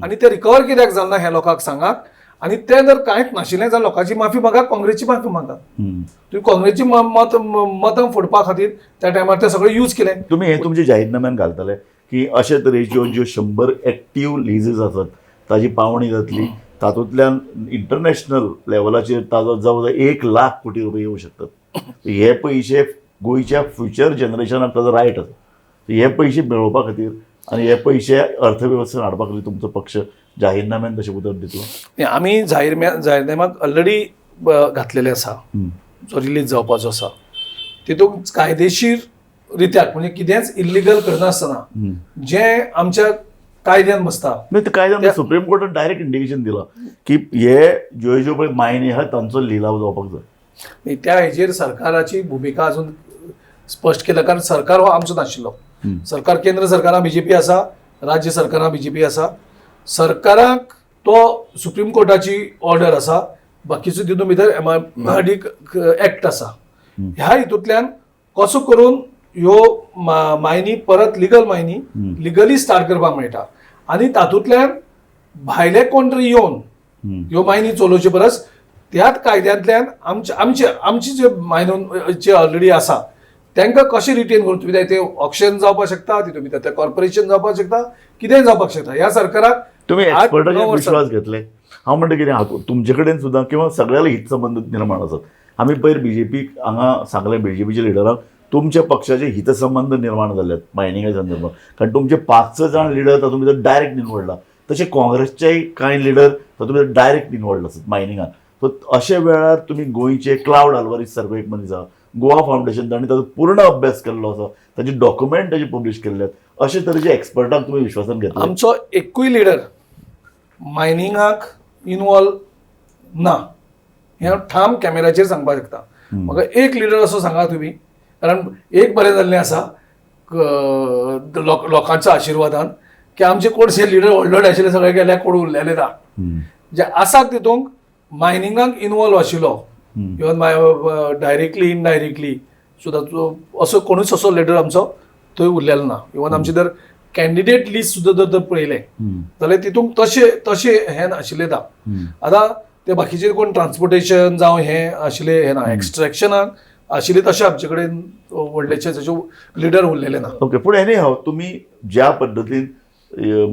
आनी ते रिकवर कित्याक जालना हें लोकांक सांगाक. आनी ते जर कांयच नाशिल्लें जाल्यार लोकांची माफी मागात, काँग्रेसची माफी मागात. तुम्ही काँग्रेसची मतां फोडपा खातीर त्या टायमार ते सगळें यूज केलें. तुम्ही हे तुमच्या जाहीरनाम्यान घालतले की अशे तरेच्यो ज्यो 100 एक्टीव लिजीस आसात ताजी पावणी जातली, तातूंतल्यान इंटरनॅशनल लेवलाचेर ताजो जवळ 1 लाख कोटी रुपये येवं शकतात. हे पयशे गोंयच्या फ्युचर जनरेशनाक ताजो रायट आसा. हे पयशे मेळोवपा खातीर आनी हे पयशे अर्थवेवस्थेन हाडपा खातीर तुमचो पक्ष जाहीरनाम्यान तशें उतर दितलो. आमी जाहीरनाम्याक ऑलरेडी घातलेले आसा, जो रिलीज जावपाचो आसा. तितूंत कायदेशीर रित्याक म्हणजे कितेंच इल्लिगल करनासतना जें आमच्या कायद्यान बसता. नाही, ते कायद्यान सुप्रीम कोर्टान डायरेक्ट इंडिकेशन दिलां की हे ज्यो पळय मायनी आहा तांचो लिलाव जावपाक जाय. त्या हेजेर सरकाराची भुमिका अजून स्पश्ट केला, कारण सरकार हो आमचो नाशिल्लो. सरकार केंद्र सरकारां BJP आसा, राज्य सरकारां BJP आसा. सरकाराक तो सुप्रीम कोर्टाची ऑर्डर आसा, बाकीचो तितून भितर एमआरडीक एक्ट आसा. ह्या हितूंतल्यान कसो करून ह्यो मायनी परत लिगल मायनी लिगली स्टार्ट करपाक मेळटा. आनी तातूंतल्यान भायले कोण तरी येवन ह्यो मायनी चलोवचे परस त्याच कायद्यांतल्यान आमची जे मायनचे ऑलरेडी आसा तांकां कशें रिटेन करून तुमी ते ऑक्शन जावपाक शकता, तितून भितर ते कॉर्पोरेशन जावपाक शकता, कितेंय जावपाक शकता. ह्या सरकाराक तुम्ही एक्सपर्टाचे विश्वास घेतले. हांव म्हणटा कितें तुमचे कडेन सुद्दां किंवा सगळ्याला हित संबंध निर्माण आसात. आमी पयर BJP हांगा सांगलें, BJPच्या लिडरांक तुमच्या पक्षाचे हितसंबंध निर्माण जाल्यात मायनिंगा संदर्भात, कारण तुमचे 5 जाण लिडर तातूंत भितर डायरेक्ट इनवॉल्ड. तशें काँग्रेसचेय कांय लिडर तातूंत भितर डायरेक्ट इनवॉल्ड आसात मायनिंगान. सो अशा वेळार तुमी गोंयचे क्लाउड आल्वारीस सारको एक मनीस आसा, गोवा फावंडेशन तांणी ताचो पूर्ण अभ्यास केल्लो आसा, ताचे डॉक्युमेंट ताचे पब्लीश केल्ले आहेत. अशे तरेचे एक्सपर्टाक तुमी विश्वासान घेतले? आमचो एकूय लिडर मायनिंगाक इनवॉल्व ना हें हांव ठाम कॅमेराचेर सांगपाक शकता. म्हाका एक लिडर असो सांगा तुमी, कारण एक बरें जाल्लें आसा लोकांच्या आशिर्वादान की आमचे कोणशे लिडर व्हडले आशिल्ले सगळे गेले, कोण उरलेले ना. जे आसात तितूंक मायनिंगाक इनवॉल्व आशिल्लो, इवन डायरेक्टली इनडायरेक्टली सुद्दां असो कोणूच असो लिडर आमचो थंय उरलेलो ना. इवन आमचे जर कॅन्डिडेट लिस्ट सुद्दां जर पळयलें जाल्यार तितूंक तशें हें आशिल्लें ना. आतां ते बाकीचे कोण ट्रान्सपोर्टेशन जावं हें आशिल्लें हें ना, एक्स्ट्रॅक्शनाक आशिल्ले तशें आमचे कडेन व्हडलेशे तशे लिडर उरलेले ना. ओके, पूण एनी हाव तुमी ज्या पद्दतीन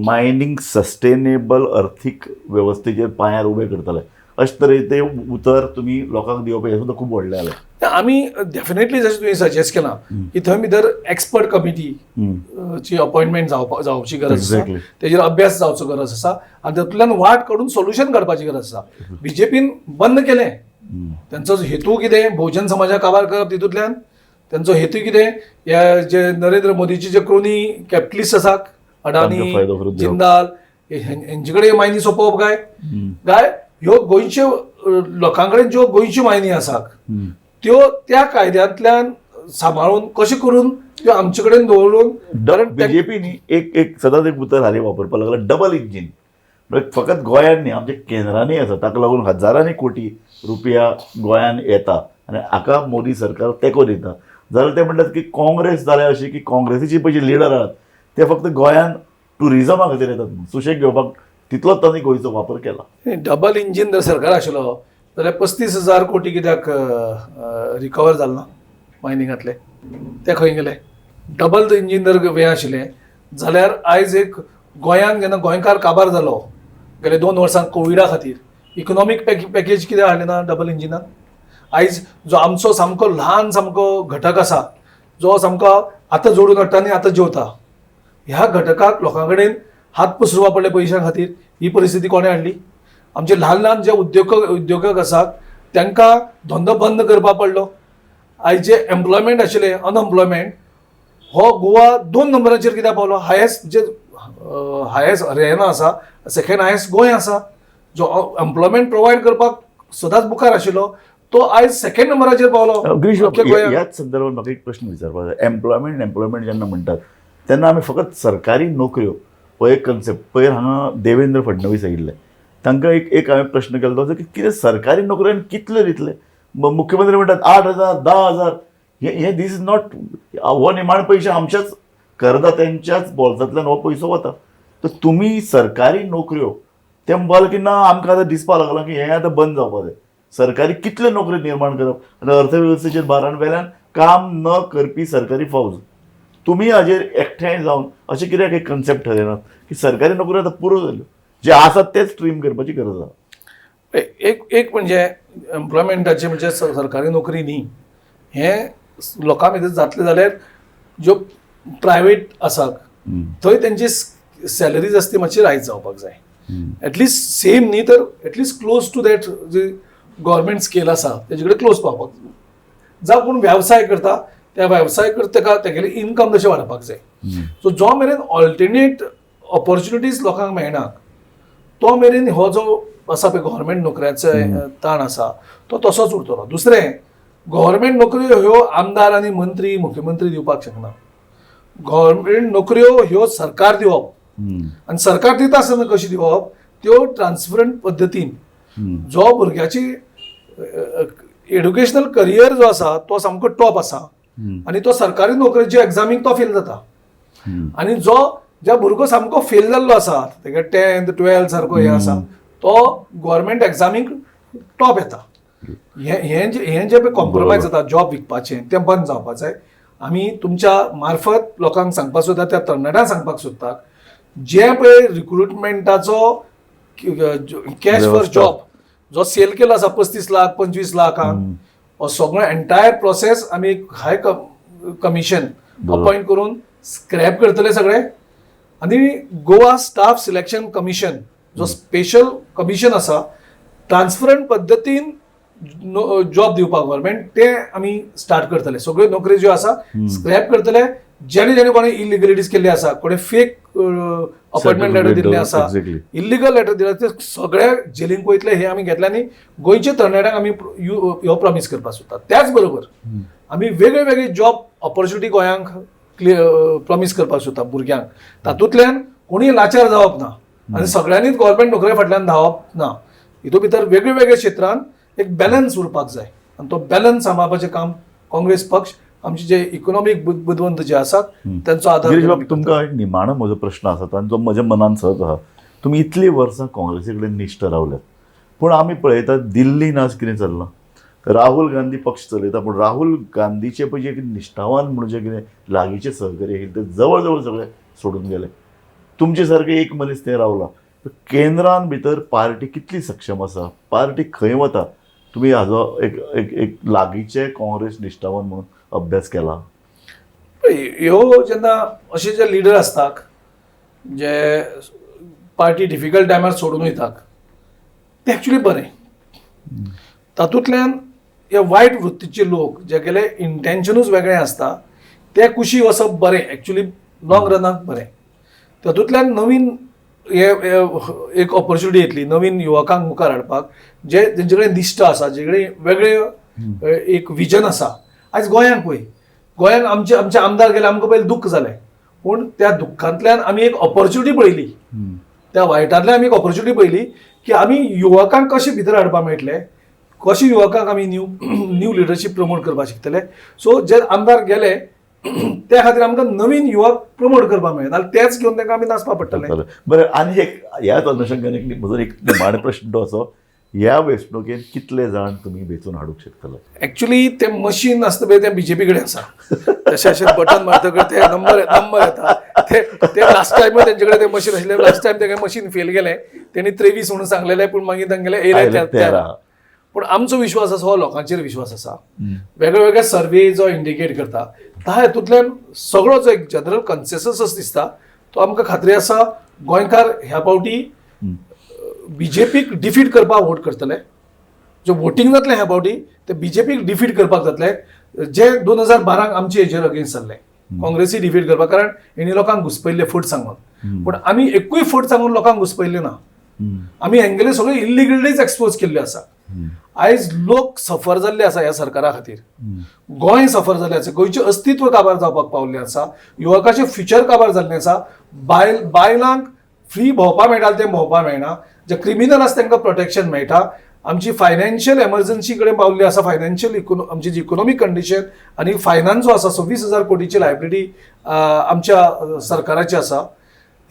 मायनिंग सस्टेनेबल अर्थीक वेवस्थेचेर पांयार उबे करतले, अशे तरेचे उतर तुमी लोकांक दिवप हें सुद्दां खूब व्हडलें जालें. आमी डेफिनेटली जशें तुवें सजेस्ट केलां की थंय भितर एक्सपर्ट कमिटी ची अपॉइंटमेंट जावची गरज आसा, तेजेर अभ्यास जावचो गरज आसा आनी तातूंतल्यान वाट काडून सोल्युशन काडपाची गरज आसा. बीजेपीन बंद केलें, त्यांचो हेतू कितें, बहुजन समाजाक काबार करप, तितूंतल्यान त्यांचो हेतू कितें, ह्या जे नरेंद्र मोदीचे जे क्रोनी कॅपिटलिस्ट आसात, अडानी, जिंदाल, हेंचे कडेन मायनी सोंपोवप काय ह्यो गोंयच्यो लोकां कडेन ज्यो गोंयच्यो मायनी आसात त्यो त्या कायद्यांतल्यान सांबाळून कशें करून त्यो आमचे कडेन दवरून. बीजेपीनी एक सदांच एक उतर हालीं वापरपाक लागला, डबल इंजीन. म्हणजे फकत गोंयांत न्ही, आमच्या केंद्रांनी आसा, ताका लागून हजारांनी कोटी रुपया गोंयांत येता आनी हाका मोदी सरकार तेंको दिता. जाल्यार ते म्हणटात की काँग्रेस जाल्यार अशी की काँग्रेसीचे पयशे लिडर आहात ते फक्त गोंयांत टुरिजमा खातीर येतात, सुशेग घेवपाक तितलोच तांणी गोंयचो वापर केला. डबल इंजीन जर सरकार आशिल्लो जाल्यार 35,000 कोटी कित्याक रिकवर जालो ना मायनिंगांतले, ते खंय गेले? डबल इंजीन जर हें आशिल्लें जाल्यार आयज एक गोंयांत जेन्ना गोंयकार काबार जालो गेले 2 वर्सां कोविडा खातीर, इकॉनॉमीक पॅकेज कितें हाडलें ना डबल इंजिनान? आयज जो आमचो सामको ल्हान सामको घटक आसा, जो सामको आतां जोडून हाडटा आनी आतां जेवता, ह्या घटकाक लोकां कडेन हात पसरवपा पडले पयशां खातीर. ही परिस्थिती कोणें हाडली? आमचे ल्हान ल्हान जे उद्योजक आसात तांकां धंदो बंद करपाक पडलो. आयज जे एम्प्लॉयमेंट आशिल्लें, अनएम्प्लॉयमेंट हो गोवा 2 नंबराचेर कित्याक पावलो? हायेस्ट हरियाणा आसा, सेकंड हायेस्ट गोंय आसा. जो एम्प्लॉयमेंट प्रोवायड करपाक सदांच मुखार आशिल्लो तो आयज सेकंड नंबराचेर पावलो. ह्याच संदर्भात म्हाका एक प्रश्न विचारपाक जाय. एम्प्लॉयमेंट जेन्ना म्हणटात तेन्ना आमी फकत सरकारी नोकऱ्यो हो एक कन्सेप्ट. पयर हांगा देवेंद्र फडणवीस आयिल्ले, तांकां एक हांवें प्रश्न केलो की कितें सरकारी नोकऱ्यान कितले दितले? मुख्यमंत्री म्हणटात 8,000 10,000. हे दीस इज नॉट, हो निमाण पयशे आमच्याच करदात्यांच्याच बोल्सांतल्यान हो पयसो वता. तर तुमी सरकारी नोकऱ्यो ते म्हणपाक की ना आमकां आतां दिसपाक लागलां की हें आतां बंद जावपाक जाय. सरकारी कितले नोकरी निर्माण करप आनी अर्थवेवस्थेचेर भारान वेल्यान काम न करपी सरकारी फौज. तुमी हाजेर एकठांय जावन अशें कित्याक एक कन्सेप्ट ठरयनात की सरकारी नोकऱ्यो आतां पुरो जाल्यो, जे आसात तेच स्ट्रीम करपाची गरज आसा? एक म्हणजे एम्प्लॉयमेंटाचे म्हणजे सरकारी नोकरी न्ही, हें लोकां भितर जातलें जाल्यार ज्यो प्रायवेट आसात थंय तेंची सॅलरीज आसता मातशी रायज जावपाक जाय. एटलिस्ट सेम न्ही तर एटलिस्ट क्लोज टू दॅट जी गव्हर्मेंट स्केल आसा तेजे कडेन क्लोज पावपाक जावं. कोण वेवसाय करता त्या वेवसाय करता तेगेलें इनकम तशें वाडपाक जाय. सो जो मेरेन ऑल्टरनेट ऑपॉर्च्युनिटीज लोकांक मेळनात तो मेरेन हो जो आसा पळय गव्हर्मेंट नोकऱ्याचो ताण आसा तो तसोच उरतलो. दुसरें, गव्हर्मेंट नोकऱ्यो ह्यो आमदार आनी मंत्री मुख्यमंत्री दिवपाक शकना. गव्हर्मेंट नोकऱ्यो ह्यो सरकार दिवप आनी सरकार दिता आसतना कशी दिवप, त्यो ट्रान्सपरंट पद्दतीन. जो भुरग्याची एड्युकेशनल करियर जो आसा तो सामको टॉप आसा आनी तो सरकारी नोकरेच्या एग्जामीक तो फेल जाता, आनी ज्या भुरगो सामको फेल जाल्लो आसा तेगे 10th 12th सारको हे आसा तो गव्हर्मेंट एग्जामीक टॉप येता. हें जे कॉम्प्रोमायज जाता जॉब विकपाचें तें बंद जावपाक जाय. आमी तुमच्या मार्फत लोकांक सांगपाक सोदता, त्या तरणाट्यांक सांगपाक सोदतात जे पळय रिक्रुटमेंटाचो कॅश फॉर जॉब जो सेल केलो आसा 35 लाख 25 लाखांक, हो सगळो एंटायर प्रोसेस आमी एक हाय कमिशन अपॉइंट करून स्क्रॅप करतले सगळे. आनी गोवा स्टाफ सिलेक्शन कमिशन जो स्पेशल कमिशन आसा ट्रान्सपरंट पद्दतीन जॉब दिवपाक गव्हर्मेंट ते आमी स्टार्ट करतले. सगळ्यो नोकरी ज्यो आसा स्क्रॅप करतले. जेणे जेणे कोणी इलिगलिटीज केल्ली आसा, कोणी फेक अपॉइंटमेंट लेटर दिल्ले आसा, Exactly. इलिगल लेटर दिला, ते सगळे जेलींक वयतले हे आमी घेतले. आनी गोंयच्या तरणाट्यांक आमी ह्यो प्रॉमिस करपाक सोदतात. त्याच बरोबर आमी वेगळे वेगळे जॉब ऑपॉर्च्युनिटी गोंयांक प्रॉमिस करपाक सोदतात भुरग्यांक. तातूंतल्यान कोणी लाचार जावप ना आनी सगळ्यांनीच गव्हर्मेंट नोकरे फाटल्यान धांवप ना. हितून भितर वेगळे वेगळे क्षेत्रांत एक बॅलन्स उरपाक जाय आनी तो बॅलन्स सांबाळपाचें काम काँग्रेस पक्ष आमचे जे इकॉनॉमीक बुदवंत जे आसात त्यांचो आधार गिरीश बाब, घेवन तुमकां एक निमाणो म्हजो प्रश्न आसा आनी जो म्हज्या मनान सहज आहा. तुमी इतलीं वर्सां काँग्रेसी कडेन निश्ठ रावल्यात, पूण आमी पळयतात दिल्लीन आज कितें चल्लां. राहुल गांधी पक्ष चलयता, पूण राहुल गांधीचे पळय जे निश्ठावान म्हणून जे कितें लागींचे सहकारी आशिल्ले ते जवळ जवळ सगळे सोडून गेले. तुमचे सारके एक मनीस थंय रावला. केंद्रान भितर पार्टी कितली सक्षम आसा, पार्टी खंय वता, तुमी हाजो एक एक एक लागींचे काँग्रेस निश्ठावान म्हणून अभ्यास केला? ह्यो जेन्ना अशे जे लिडर आसतात जे पार्टी डिफिकल्ट टायमार सोडून वयतात ते एक्चुली बरें. तातूंतल्यान हे वायट वृत्तीचे लोक जे गेले इंटेन्शनूच वेगळें आसता ते कुशी वचप बरें, एक्चुली लॉंग रनाक बरें. तातूंतल्यान नवीन हे एक ऑपॉर्च्युनिटी येतली नवीन युवकांक मुखार हाडपाक, जे तेंचे कडेन निश्ठ आसा, जे कडेन वेगळे एक विजन आसा. आयज गोंयांक पळय, गोंयांक आमचे आमदार गेले, आमकां पयलीं दुख्ख जालें, पूण त्या दुख्खांतल्यान आमी एक ऑपॉर्च्युनिटी पळयली. त्या वायटांतल्यान आमी एक ऑपॉर्च्युनिटी पळयली की आमी युवकांक कशे भितर हाडपाक मेळटले, कशे युवकांक आमी न्यू लिडरशीप प्रमोट करपाक शकतले. सो जे आमदार गेले त्या खातीर आमकां नवीन युवक प्रमोट करपाक मेळना, तेच घेवन तांकां आमी नाचपाक पडटलें. बरें, आनी एक ह्याच अनुशंगान एक म्हजो एक निमाणे प्रश्न तो असो, ह्या वेंचणुकेन कितले जाण तुमी वेंचून हाडूंक शकतले? एक्चुली ते मशीन आसता पळय तें बीजेपी कडेन आसा. तशें अशें बटन मारतकच ते नंबर येता. ते लास्ट टायम तेंचे कडेन ते मशीन आशिल्लें. लास्ट टायम तेगे मशीन फेल गेलें. तेणी 23 म्हणून सांगलेलें, पूण मागीर तांगेले येयले 13. पूण आमचो विश्वास आसा, हो लोकांचेर विश्वास आसा. वेगळे वेगळे सर्वे जो इंडिकेट करता ता हेतूंतल्यान सगळो जो एक जनरल कन्सेन्सस दिसता तो आमकां खात्री आसा गोंयकार ह्या फावटी बीजेपीक डिफीट करपाक वोट करतले. जो वोटींग जातलें ह्या फावटी ते बीजेपीक डिफीट करपाक जातले, जे 2012 आमचे हेजेर अगेन्स्ट जाल्ले काँग्रेसी डिफीट करपाक. कारण हेणी लोकांक घुसपयल्ले फूट सांगून, पूण आमी एकूय फूट सांगून लोकांक घुसपयल्ले ना. आमी हेंगेले सगळे इलिगलिटीज एक्सपोज केल्ले आसा. आयज लोक सफर जाल्ले आसा ह्या सरकारा खातीर. गोंय सफर जाल्लें आसा, गोंयचें अस्तित्व काबार जावपाक पावल्लें आसा, युवकाचें फ्युचर काबार जाल्लें आसा. बायलांक फ्री भोंवपाक मेळटा तें भोंवपाक मेळना. जे क्रिमिनल आसा तांकां प्रोटेक्शन मेळटा. आमची फायनान्शियल एमर्जन्सी कडेन पावल्ली आसा. फायनान्शियल आमची जी इकॉनॉमीक कंडिशन आनी फायनान्स जो आसा 26,000 कोटीची लायबिलिटी आमच्या सरकाराची आसा.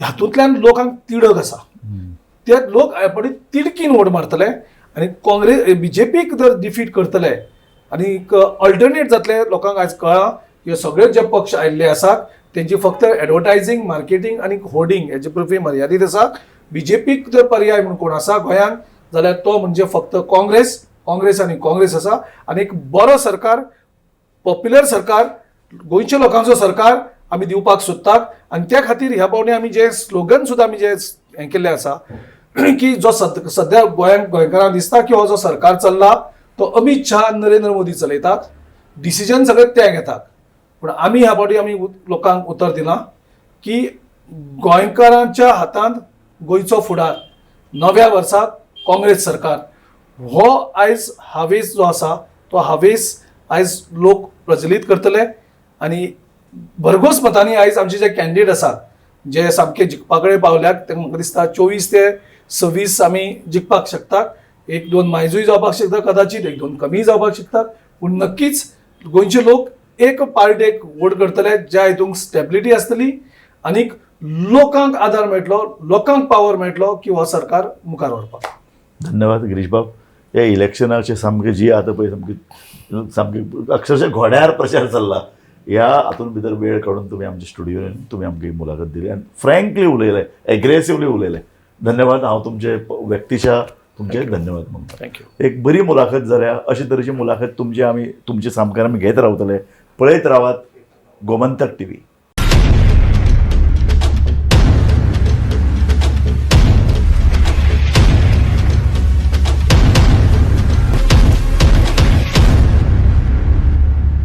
हातूंतल्यान लोकांक तिडक आसा. ते लोक तिडकीन वोट मारतले आनी काँग्रेस बीजेपीक जर डिफीट करतले आनी अल्टरनेट जातले. लोकांक आयज कळ्ळां हे सगळे जे पक्ष आयिल्ले आसात तेंची फक्त एडवर्टायझींग, मार्केटींग आनी होर्डिंग हेजे प्रती मर्यादीत आसा. बीजेपीक जर पर्याय म्हणून कोण आसा गोंयांत जाल्यार तो म्हणजे फक्त काँग्रेस आनी काँग्रेस आसा. आनी एक बरो सरकार, पॉप्युलर सरकार, गोंयच्या लोकांचो सरकार आमी दिवपाक सोदतात. आनी त्या खातीर ह्या पावटी आमी जे स्लोगन सुद्दां आमी जे हें केल्लें आसा की जो सद्या गोंयकारांक दिसता की हो जो सरकार चल्ला तो अमित शाह, नरेंद्र मोदी चलयतात, डिसिजन सगळे ते घेतात. पूण आमी ह्या फावटी आमी लोकांक उतर दिलां की गोंयकारांच्या हातांत गोंयचो फुडार. नव्या वर्साक काँग्रेस सरकार हो आयज हावेस जो आसा तो हावेस आयज लोक प्रज्वलीत करतले. आनी भरघोस मतांनी आयज आमचे जे कॅन्डिडेट आसात जे सामके जिखपा कडेन पावल्यात, ते म्हाका दिसता 24 ते 26 आमी जिखपाक शकतात. 1-2 मायजूय जावपाक शकता, कदाचित 1-2 कमी जावपाक शकतात, पूण नक्कीच गोंयचे लोक एक पार्टेक वोट करतले ज्या हितूंक स्टेबिलिटी आसतली आनीक लोकांक आदार मेळटलो, लोकांक पावर मेळटलो की हो सरकार मुखार व्हरपाक. धन्यवाद गिरीश बाब. हे इलेक्शनाचे सामके जी आतां पळय सामके अक्षरशः घोड्यार प्रचार चल्ला. ह्या हातून भितर वेळ काडून तुमी आमच्या स्टुडियोन तुमी आमकां ही मुलाखत दिली आनी फ्रँकली उलयले, एग्रेसिवली उलयले. धन्यवाद. हांव तुमचे व्यक्तिशा तुमचे धन्यवाद म्हणटा. थँक्यू. एक बरी मुलाखत जाल्या. अशे तरेची मुलाखत तुमचे सामकें आमी घेत रावतले. पळयत रावात गोमंतक TV.